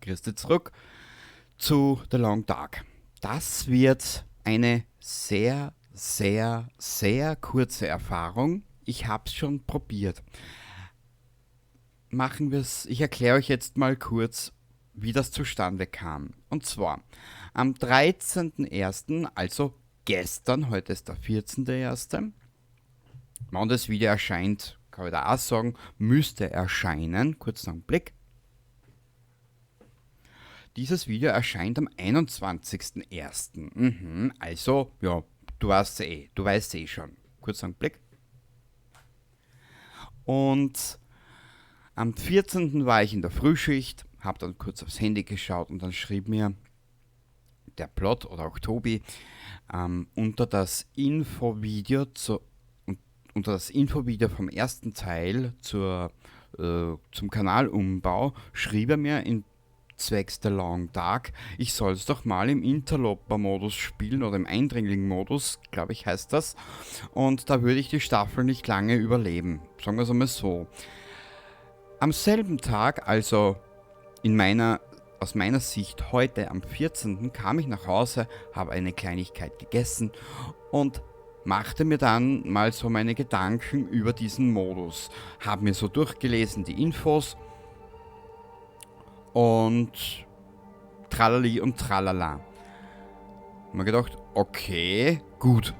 Grüß zurück zu The Long Dark. Das wird eine sehr, sehr, sehr kurze Erfahrung. Ich habe es schon probiert. Machen wir es, ich erkläre euch jetzt mal kurz, wie das zustande kam. Und zwar am 13.01., also gestern, heute ist der 14.01., wann das Video erscheint, kann ich da auch sagen, müsste erscheinen. Kurzen Augenblick. Dieses Video erscheint am 21.01. Also, ja, du weißt eh schon. Kurzer Augenblick. Und am 14. war ich in der Frühschicht, habe dann kurz aufs Handy geschaut und dann schrieb mir der Plot oder auch Tobi unter das Infovideo unter das Infovideo vom ersten Teil zum Kanalumbau schrieb er mir in zwecks The Long Dark, ich soll es doch mal im Interloper-Modus spielen oder im Eindringling-Modus, glaube ich heißt das. Und da würde ich die Staffel nicht lange überleben. Sagen wir es einmal so. Am selben Tag, also aus meiner Sicht heute am 14. kam ich nach Hause, habe eine Kleinigkeit gegessen und machte mir dann mal so meine Gedanken über diesen Modus. Habe mir so durchgelesen die Infos und tralali und tralala. Hab mir gedacht, okay, gut.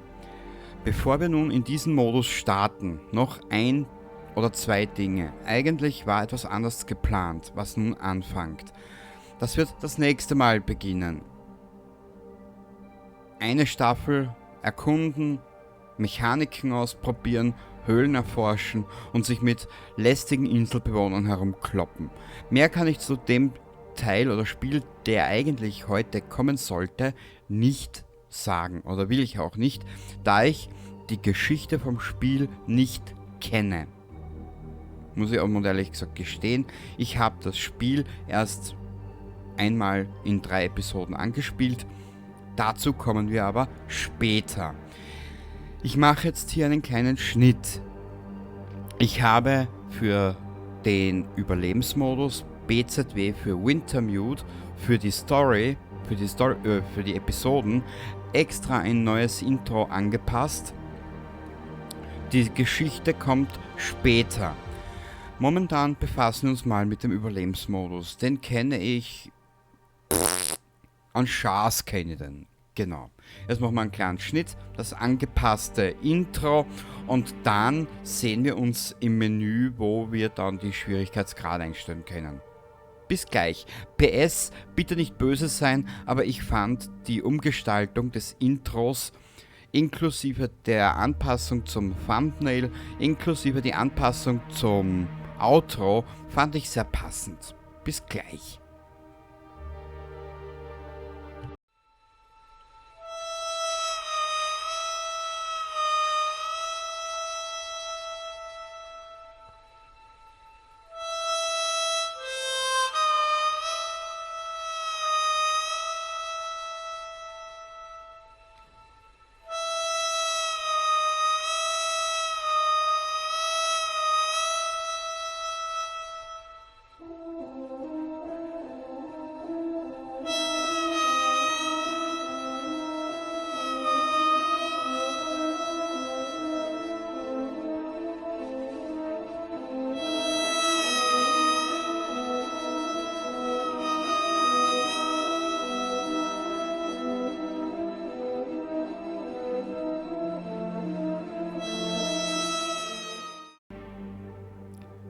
Bevor wir nun in diesen Modus starten, noch ein oder zwei Dinge. Eigentlich war etwas anders geplant, was nun anfängt. Das wird das nächste Mal beginnen. Eine Staffel erkunden, Mechaniken ausprobieren, Höhlen erforschen und sich mit lästigen Inselbewohnern herumkloppen. Mehr kann ich zu dem Teil oder Spiel, der eigentlich heute kommen sollte, nicht sagen oder will ich auch nicht, da ich die Geschichte vom Spiel nicht kenne. Muss ich auch mal ehrlich gesagt gestehen, ich habe das Spiel erst einmal in 3 Episoden angespielt. Dazu kommen wir aber später. Ich mache jetzt hier einen kleinen Schnitt. Ich habe für den Überlebensmodus BZW für Wintermute für die Episoden extra ein neues Intro angepasst. Die Geschichte kommt später. Momentan befassen wir uns mal mit dem Überlebensmodus. Den kenne ich. An Schaas kenne ich den. Genau. Jetzt machen wir einen kleinen Schnitt, das angepasste Intro und dann sehen wir uns im Menü, wo wir dann die Schwierigkeitsgrade einstellen können. Bis gleich. PS, bitte nicht böse sein, aber ich fand die Umgestaltung des Intros inklusive der Anpassung zum Thumbnail, inklusive die Anpassung zum Outro, fand ich sehr passend. Bis gleich.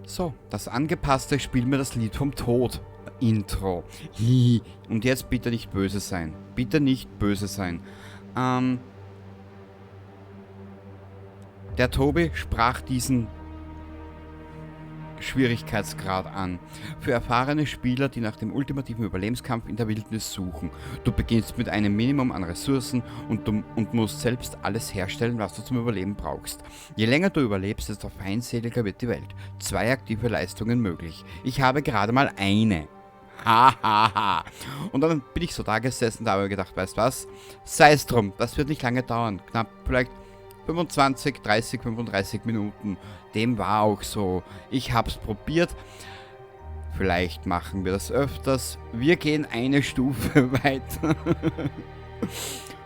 So, das angepasste Spiel mir das Lied vom Tod. Intro. Hi. Und jetzt bitte nicht böse sein. Bitte nicht böse sein. Der Tobi sprach diesen Schwierigkeitsgrad an. Für erfahrene Spieler, die nach dem ultimativen Überlebenskampf in der Wildnis suchen. Du beginnst mit einem Minimum an Ressourcen und musst selbst alles herstellen, was du zum Überleben brauchst. Je länger du überlebst, desto feindseliger wird die Welt. 2 aktive Leistungen möglich. Ich habe gerade mal eine. Hahaha. Und dann bin ich so da gesessen, da habe ich gedacht, weißt was? Sei es drum, das wird nicht lange dauern. Knapp vielleicht 25, 30, 35 Minuten. Dem war auch so. Ich hab's probiert. Vielleicht machen wir das öfters. Wir gehen eine Stufe weiter.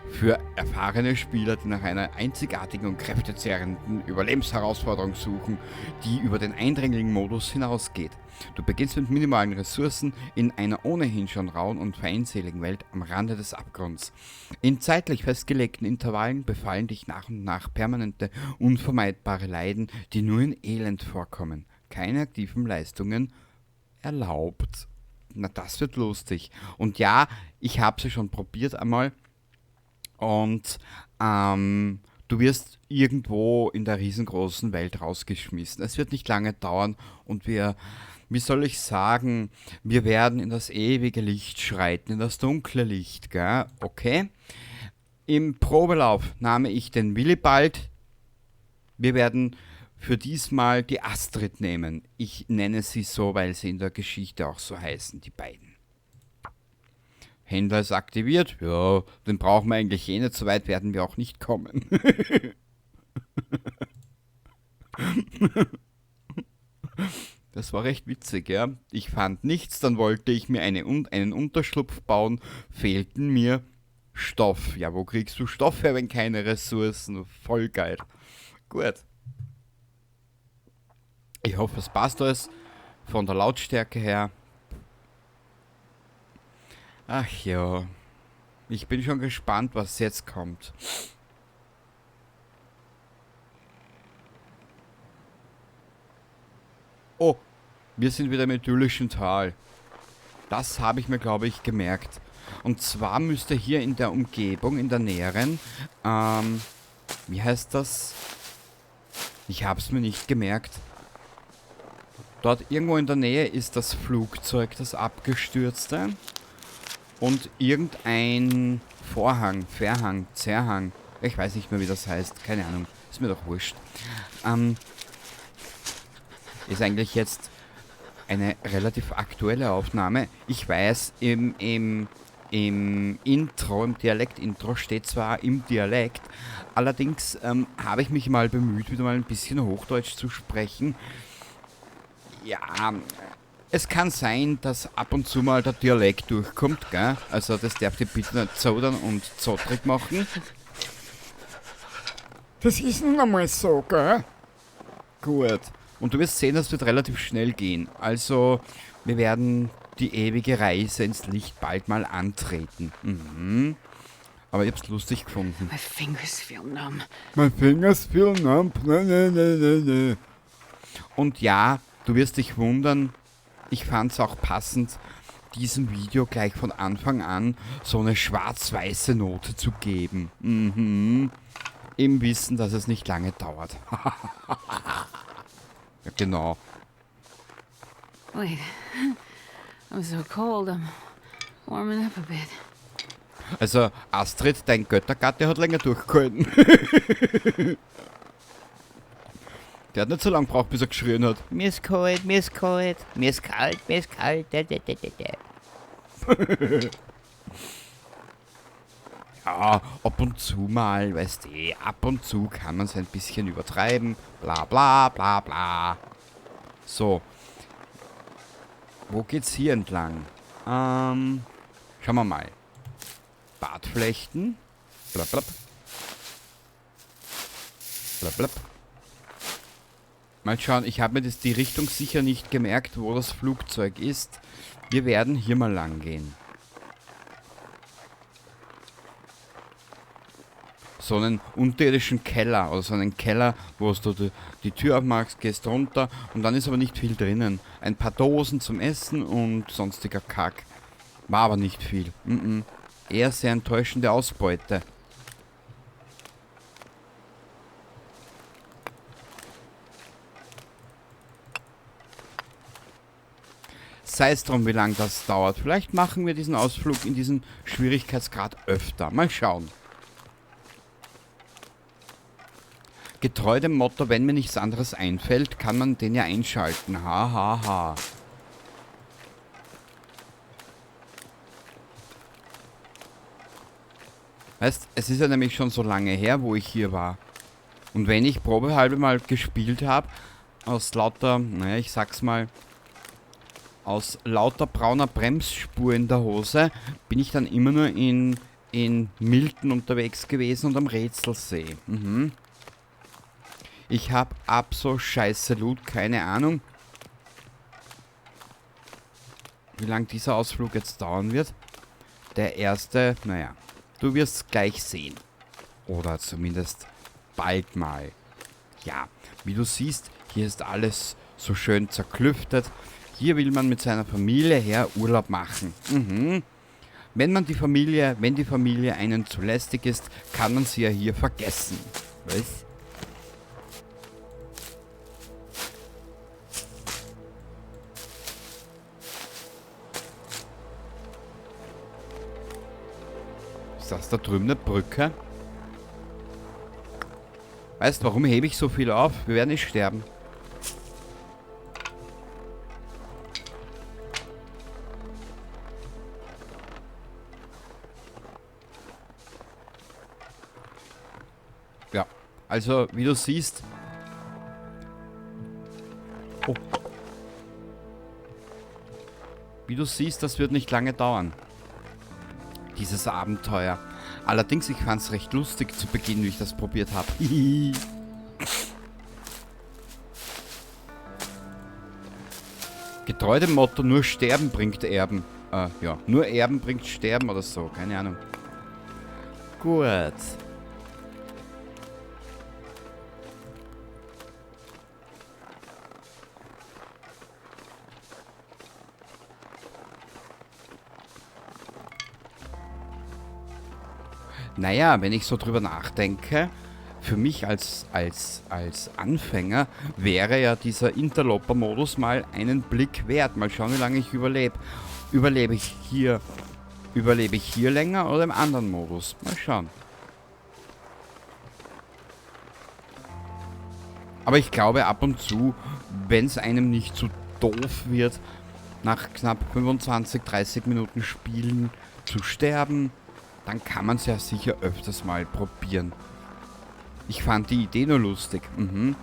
Für erfahrene Spieler, die nach einer einzigartigen und kräftezehrenden Überlebensherausforderung suchen, die über den Eindringling-Modus hinausgeht. Du beginnst mit minimalen Ressourcen in einer ohnehin schon rauen und feindseligen Welt am Rande des Abgrunds. In zeitlich festgelegten Intervallen befallen dich nach und nach permanente, unvermeidbare Leiden, die nur in Elend vorkommen. Keine aktiven Leistungen erlaubt. Na, das wird lustig. Und ja, ich habe sie schon probiert einmal. Und du wirst irgendwo in der riesengroßen Welt rausgeschmissen. Es wird nicht lange dauern und wie soll ich sagen, wir werden in das ewige Licht schreiten, in das dunkle Licht, gell? Okay? Im Probelauf nahm ich den Willibald. Wir werden für diesmal die Astrid nehmen. Ich nenne sie so, weil sie in der Geschichte auch so heißen, die beiden. Händler ist aktiviert. Ja, den brauchen wir eigentlich eh nicht. So weit werden wir auch nicht kommen. Das war recht witzig, ja. Ich fand nichts, dann wollte ich mir einen Unterschlupf bauen. Fehlten mir Stoff. Ja, wo kriegst du Stoff her, wenn keine Ressourcen? Voll geil. Gut. Ich hoffe, es passt alles von der Lautstärke her. Ach ja, ich bin schon gespannt, was jetzt kommt. Oh, wir sind wieder im idyllischen Tal. Das habe ich mir, glaube ich, gemerkt. Und zwar müsste hier in der Umgebung, in der näheren, wie heißt das? Ich habe es mir nicht gemerkt. Dort irgendwo in der Nähe ist das Flugzeug, das abgestürzte. Und irgendein Verhang, Zerhang, ich weiß nicht mehr, wie das heißt, keine Ahnung, ist mir doch wurscht, ist eigentlich jetzt eine relativ aktuelle Aufnahme. Ich weiß, im Intro, im Dialekt-Intro steht zwar im Dialekt, allerdings habe ich mich mal bemüht, wieder mal ein bisschen Hochdeutsch zu sprechen. Ja, es kann sein, dass ab und zu mal der Dialekt durchkommt, gell? Also das darf ihr bitte nicht zodern und zotrig machen. Das ist nun einmal so, gell? Gut. Und du wirst sehen, das wird relativ schnell gehen. Also, wir werden die ewige Reise ins Licht bald mal antreten. Mhm. Aber ich hab's lustig gefunden. My fingers feel numb. My fingers feel numb. Und ja, du wirst dich wundern, ich fand's auch passend, diesem Video gleich von Anfang an so eine schwarz-weiße Note zu geben. Mhm. Im Wissen, dass es nicht lange dauert. Ja, genau. Wait, I'm so cold, I'm warming up a bit. Also Astrid, dein Göttergatte hat länger durchgehalten. Der hat nicht so lange gebraucht, bis er geschrien hat. Mir ist kalt, mir ist kalt, mir ist kalt, mir ist kalt. Ja, ab und zu mal, weißt du, ab und zu kann man es ein bisschen übertreiben. Bla bla bla bla. So. Wo geht's hier entlang? Schauen wir mal. Bartflechten. Blab blab. Blab blab. Mal schauen, ich habe mir die Richtung sicher nicht gemerkt, wo das Flugzeug ist. Wir werden hier mal lang gehen. So einen unterirdischen Keller, oder so einen Keller, wo du die Tür aufmachst, gehst runter und dann ist aber nicht viel drinnen. Ein paar Dosen zum Essen und sonstiger Kack. War aber nicht viel. Eher sehr enttäuschende Ausbeute. Sei es drum, wie lange das dauert. Vielleicht machen wir diesen Ausflug in diesem Schwierigkeitsgrad öfter. Mal schauen. Getreu dem Motto, wenn mir nichts anderes einfällt, kann man den ja einschalten. Ha, ha, ha. Weißt, es ist ja nämlich schon so lange her, wo ich hier war. Und wenn ich probehalbe mal gespielt habe, aus lauter, naja, ich sag's mal, aus lauter brauner Bremsspur in der Hose bin ich dann immer nur in Milton unterwegs gewesen und am Rätselsee. Mhm. Ich habe so scheiße Loot, keine Ahnung, wie lang dieser Ausflug jetzt dauern wird. Der erste, naja, du wirst gleich sehen. Oder zumindest bald mal. Ja, wie du siehst, hier ist alles so schön zerklüftet. Hier will man mit seiner Familie her Urlaub machen. Mhm. Wenn die Familie einen zu lästig ist, kann man sie ja hier vergessen. Was? Ist das da drüben eine Brücke? Weißt, warum hebe ich so viel auf? Wir werden nicht sterben. Ja, also wie du siehst... Oh. Wie du siehst, das wird nicht lange dauern. Dieses Abenteuer. Allerdings, ich fand es recht lustig zu Beginn, wie ich das probiert habe. Getreu dem Motto, nur Sterben bringt Erben. Ja, nur Erben bringt Sterben oder so, keine Ahnung. Gut. Naja, wenn ich so drüber nachdenke, für mich als Anfänger wäre ja dieser Interloper-Modus mal einen Blick wert. Mal schauen, wie lange ich überlebe. Überlebe ich hier länger oder im anderen Modus? Mal schauen. Aber ich glaube ab und zu, wenn es einem nicht zu doof wird, nach knapp 25, 30 Minuten Spielen zu sterben, dann kann man es ja sicher öfters mal probieren. Ich fand die Idee nur lustig. Mhm.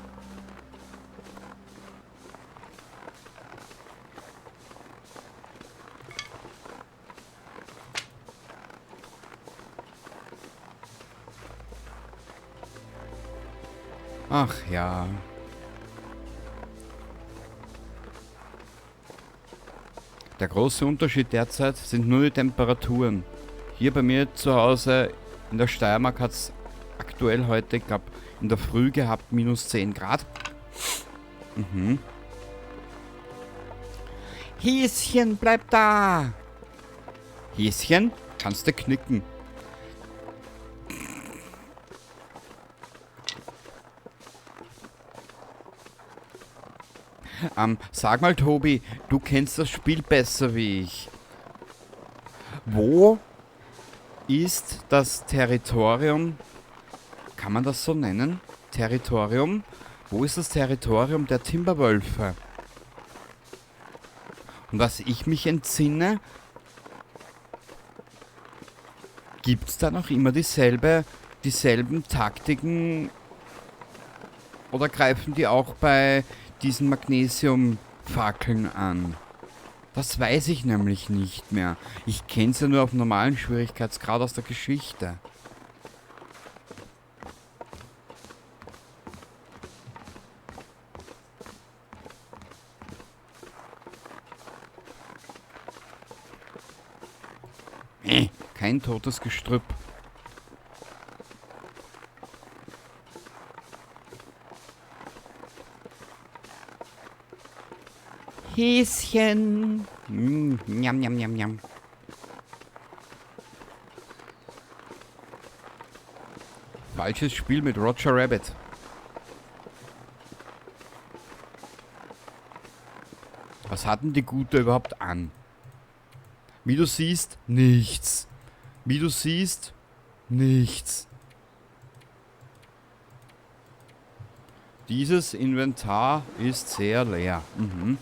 Ach ja. Der große Unterschied derzeit sind nur die Temperaturen. Hier bei mir zu Hause in der Steiermark hat es aktuell heute, ich glaube, in der Früh gehabt, minus 10 Grad. Mhm. Häschen, bleib da! Häschen, kannst du knicken. Sag mal, Tobi, du kennst das Spiel besser wie ich. Wo ist das Territorium, kann man das so nennen? Territorium? Wo ist das Territorium der Timberwölfe? Und was ich mich entsinne, gibt es da noch immer dieselben Taktiken oder greifen die auch bei diesen Magnesiumfackeln an? Das weiß ich nämlich nicht mehr. Ich kenne es ja nur auf normalen Schwierigkeitsgrad aus der Geschichte. Kein totes Gestrüpp. Häschen. Njam, njam, njam, njam. Falsches Spiel mit Roger Rabbit. Was hatten die Gute überhaupt an? Wie du siehst, nichts. Wie du siehst, nichts. Dieses Inventar ist sehr leer. Mhm.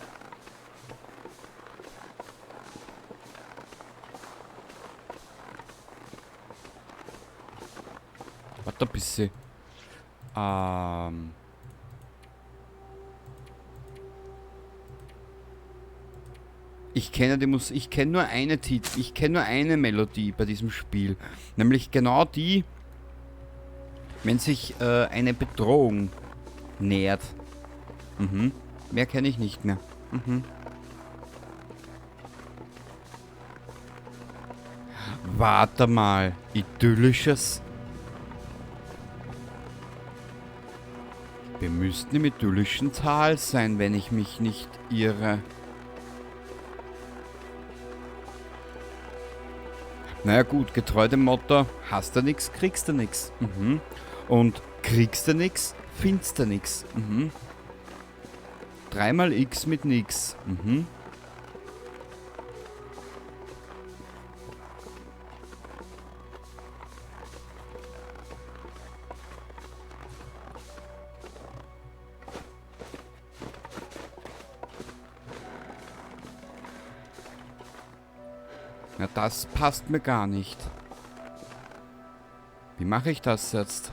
Warte ein bisschen. Ich kenne die Musik, ich kenne nur eine Titel, ich kenne nur eine Melodie bei diesem Spiel. Nämlich genau die, wenn sich eine Bedrohung nähert. Mhm. Mehr kenne ich nicht mehr. Mhm. Warte mal, idyllisches. Wir müssten im idyllischen Tal sein, wenn ich mich nicht irre. Naja gut, getreu dem Motto, hast du nix, kriegst du nix. Mhm. Und kriegst du nix, findest du nix. Mhm. 3 mal X mit nix. Mhm. Na, das passt mir gar nicht. Wie mache ich das jetzt?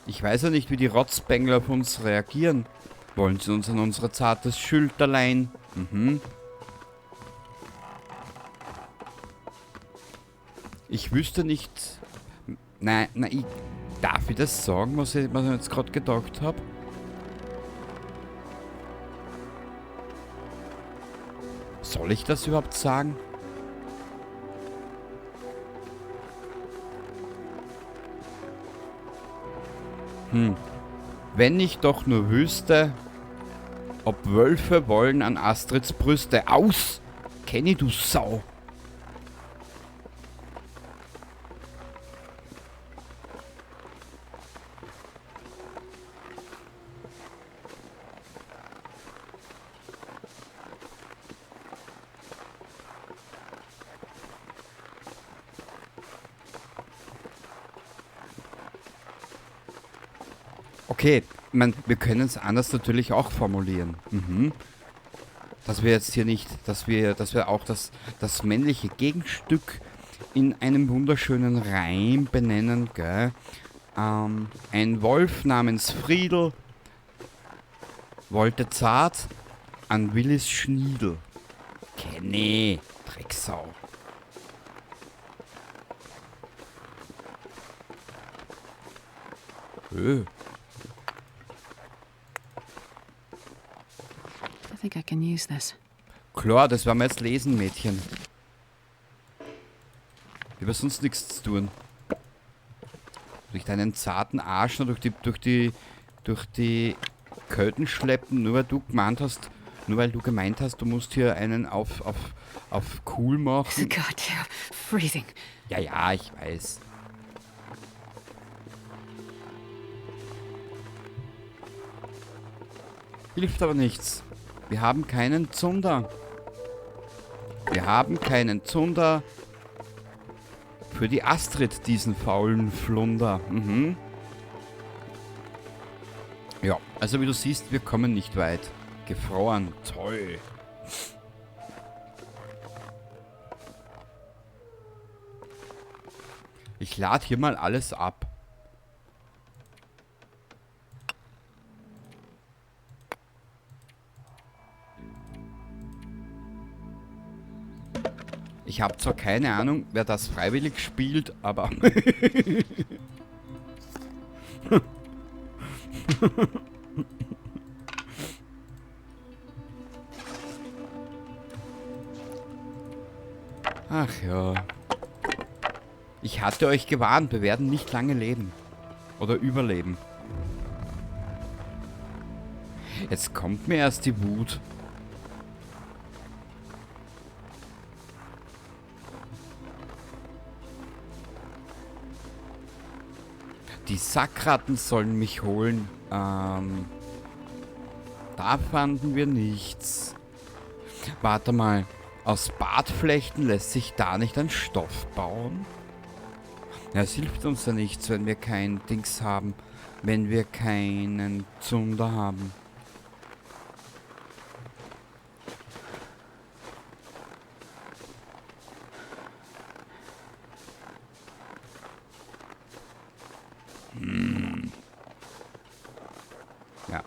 Ich weiß ja nicht, wie die Rotzbengel auf uns reagieren. Wollen sie uns an unser zartes Schulterlein? Mhm. Ich wüsste nicht... Nein, darf ich das sagen, was ich jetzt gerade gedacht habe? Soll ich das überhaupt sagen? Wenn ich doch nur wüsste, ob Wölfe wollen an Astrids Brüste. Aus! Kenny, du Sau! Okay, wir können es anders natürlich auch formulieren. Mhm. Dass wir jetzt hier nicht, dass wir auch das männliche Gegenstück in einem wunderschönen Reim benennen, gell? Ein Wolf namens Friedel wollte zart an Willis Schniedel. Kenny, Drecksau. I think I can use this. Klar, das werden wir jetzt lesen, Mädchen. Wir haben sonst nichts zu tun. Durch deinen zarten Arsch nur durch die Köten schleppen, nur weil du gemeint hast, du musst hier einen auf cool machen. God, yeah, freezing. Ja, ich weiß. Hilft aber nichts. Wir haben keinen Zunder. Wir haben keinen Zunder für die Astrid, diesen faulen Flunder. Mhm. Ja, also wie du siehst, wir kommen nicht weit. Gefroren. Toll. Ich lade hier mal alles ab. Ich habe zwar keine Ahnung, wer das freiwillig spielt, aber... Ach ja. Ich hatte euch gewarnt, wir werden nicht lange leben. Oder überleben. Jetzt kommt mir erst die Wut. Die Sackratten sollen mich holen. Da fanden wir nichts. Warte mal. Aus Bartflechten lässt sich da nicht ein Stoff bauen? Ja, es hilft uns ja nichts, wenn wir kein Dings haben. Wenn wir keinen Zunder haben. Ja.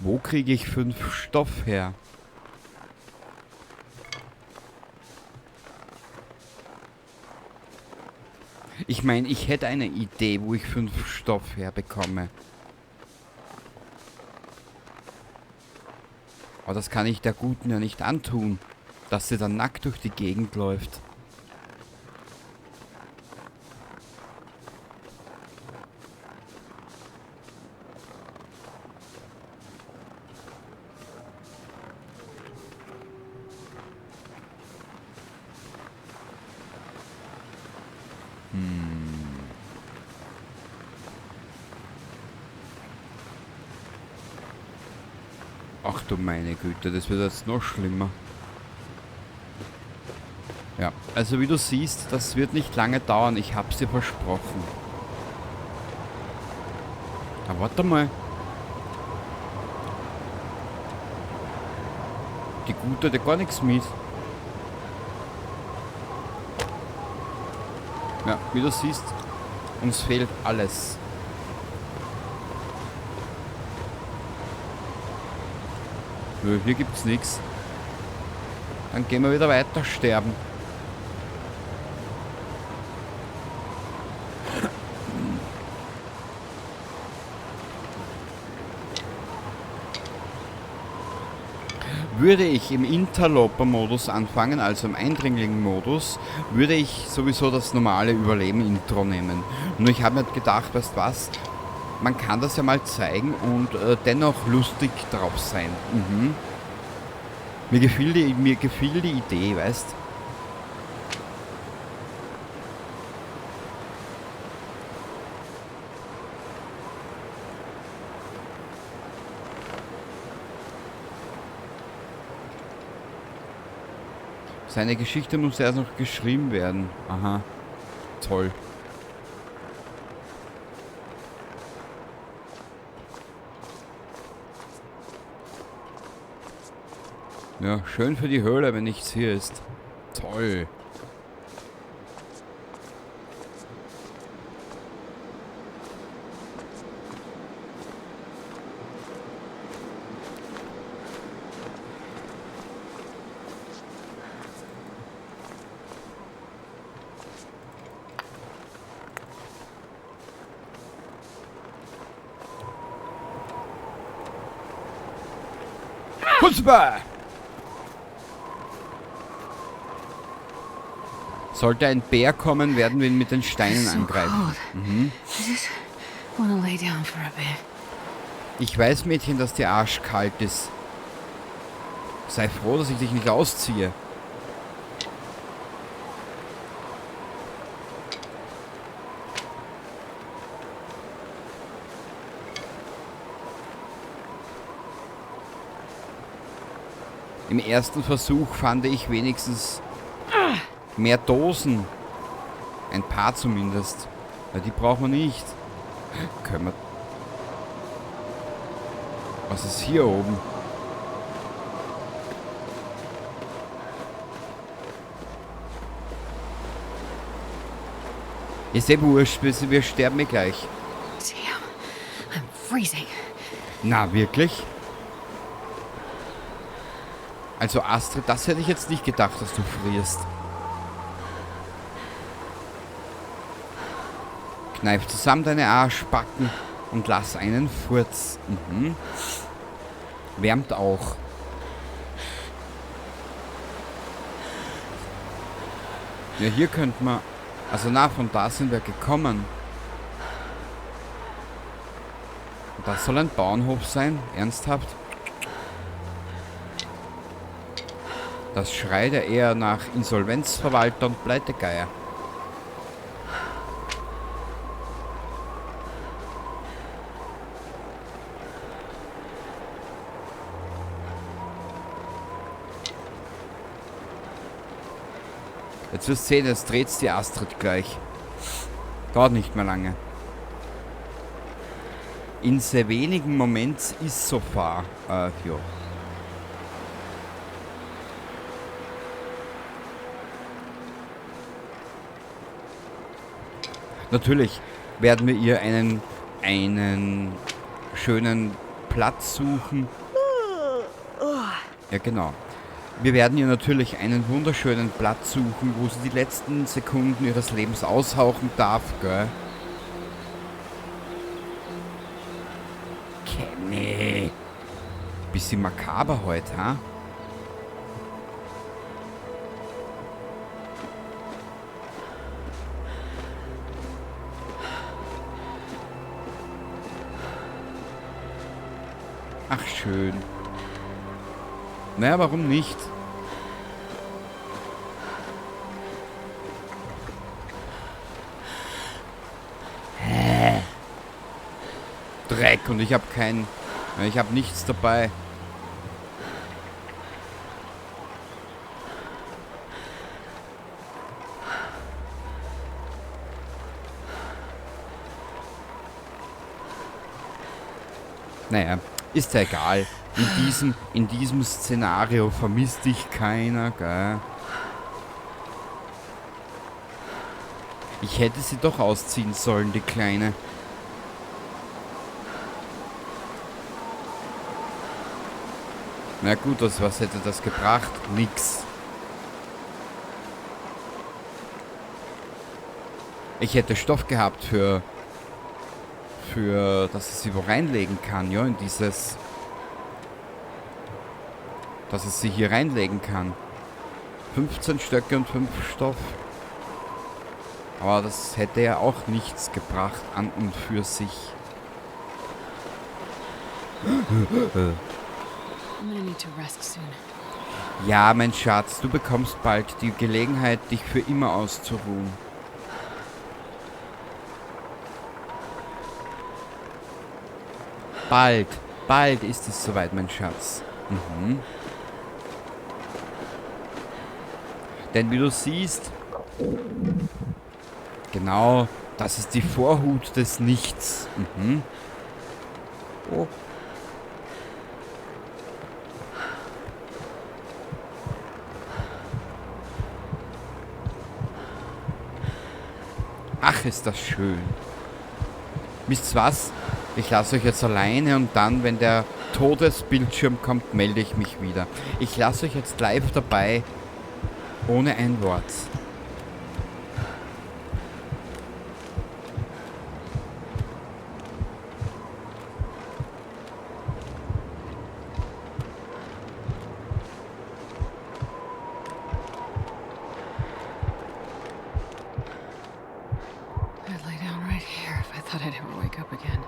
Wo kriege ich 5 Stoff her? Ich meine, ich hätte eine Idee, wo ich 5 Stoff herbekomme. Aber das kann ich der Guten ja nicht antun, dass sie dann nackt durch die Gegend läuft. Ach du meine Güte, das wird jetzt noch schlimmer. Ja, also wie du siehst, das wird nicht lange dauern. Ich hab's dir versprochen. Aber warte mal. Die Gute hat gar nichts mit. Ja, wie du siehst, uns fehlt alles. Nö, hier gibt's nichts. Dann gehen wir wieder weiter sterben. Würde ich im Interloper-Modus anfangen, also im Eindringling-Modus, würde ich sowieso das normale Überleben-Intro nehmen. Nur ich habe mir gedacht, weißt du was, man kann das ja mal zeigen und dennoch lustig drauf sein. Mhm. Mir gefiel die Idee, weißt du? Seine Geschichte muss erst noch geschrieben werden. Aha. Toll. Ja, schön für die Höhle, wenn nichts hier ist. Toll. Fußball! Sollte ein Bär kommen, werden wir ihn mit den Steinen angreifen. Mhm. I just wanna lay down for a bit. Ich weiß, Mädchen, dass dir arschkalt ist. Sei froh, dass ich dich nicht ausziehe. Im ersten Versuch fand ich wenigstens mehr Dosen. Ein paar zumindest. Weil die brauchen wir nicht. Können wir... Was ist hier oben? Ist eh wurscht, wir sterben eh gleich. Damn, I'm freezing. Na, wirklich? Also Astrid, das hätte ich jetzt nicht gedacht, dass du frierst. Kneif zusammen deine Arschbacken und lass einen Furz. Mhm. Wärmt auch. Ja, hier könnte man... Also na, von da sind wir gekommen. Und das soll ein Bauernhof sein? Ernsthaft? Das schreit ja eher nach Insolvenzverwalter und Pleitegeier. Jetzt wirst du sehen, jetzt dreht's die Astrid gleich. Dauert nicht mehr lange. In sehr wenigen Momenten ist so far. Ja. Natürlich werden wir ihr einen schönen Platz suchen. Ja, genau. Wir werden ihr natürlich einen wunderschönen Platz suchen, wo sie die letzten Sekunden ihres Lebens aushauchen darf, gell? Kenny. Bisschen makaber heute, ha? Ach, schön. Naja, warum nicht? Dreck und ich habe nichts dabei. Naja, ist ja egal. In diesem Szenario vermisst dich keiner, gell? Ich hätte sie doch ausziehen sollen, die Kleine. Na gut, was hätte das gebracht? Nix. Ich hätte Stoff gehabt für dass ich sie wo reinlegen kann, ja, in dieses... Dass es sie hier reinlegen kann. 15 Stöcke und 5 Stoff. Aber das hätte ja auch nichts gebracht an und für sich. I'm gonna need to rest soon. Ja, mein Schatz, du bekommst bald die Gelegenheit, dich für immer auszuruhen. Bald ist es soweit, mein Schatz. Mhm. Denn wie du siehst, genau, das ist die Vorhut des Nichts. Mhm. Oh. Ach, ist das schön. Wisst ihr was? Ich lasse euch jetzt alleine und dann, wenn der Todesbildschirm kommt, melde ich mich wieder. Ich lasse euch jetzt live dabei, ohne ein Wort. I'd lay down right here if I thought I'd ever wake up again.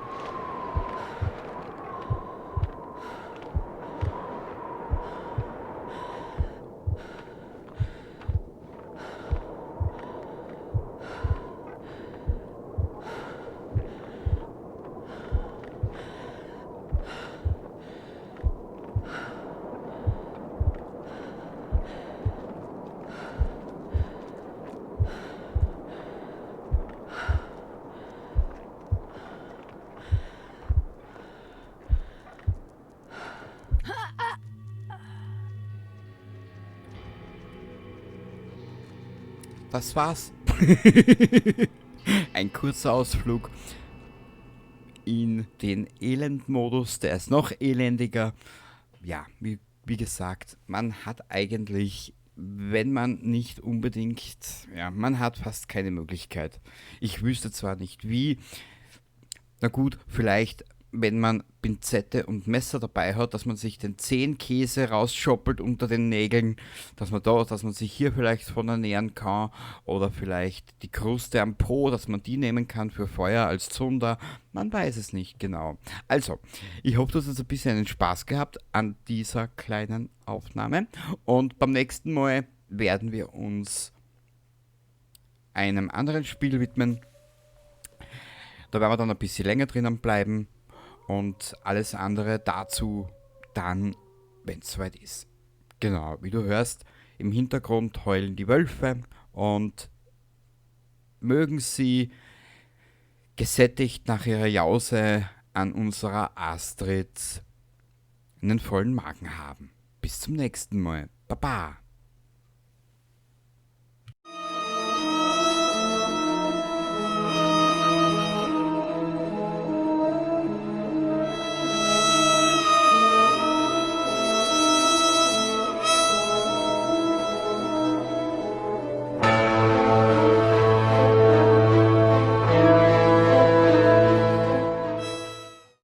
Das war's. Ein kurzer Ausflug in den Elendmodus. Der ist noch elendiger. Ja, wie gesagt, man hat eigentlich, wenn man nicht unbedingt, ja, man hat fast keine Möglichkeit. Ich wüsste zwar nicht wie. Na gut, vielleicht, wenn man Pinzette und Messer dabei hat, dass man sich den Zehenkäse rausschoppelt unter den Nägeln, dass man sich hier vielleicht von ernähren kann, oder vielleicht die Kruste am Po, dass man die nehmen kann für Feuer als Zunder. Man weiß es nicht genau. Also, ich hoffe, du hast jetzt ein bisschen einen Spaß gehabt an dieser kleinen Aufnahme, und beim nächsten Mal werden wir uns einem anderen Spiel widmen. Da werden wir dann ein bisschen länger drinnen bleiben. Und alles andere dazu dann, wenn es soweit ist. Genau, wie du hörst, im Hintergrund heulen die Wölfe und mögen sie gesättigt nach ihrer Jause an unserer Astrid einen vollen Magen haben. Bis zum nächsten Mal. Baba.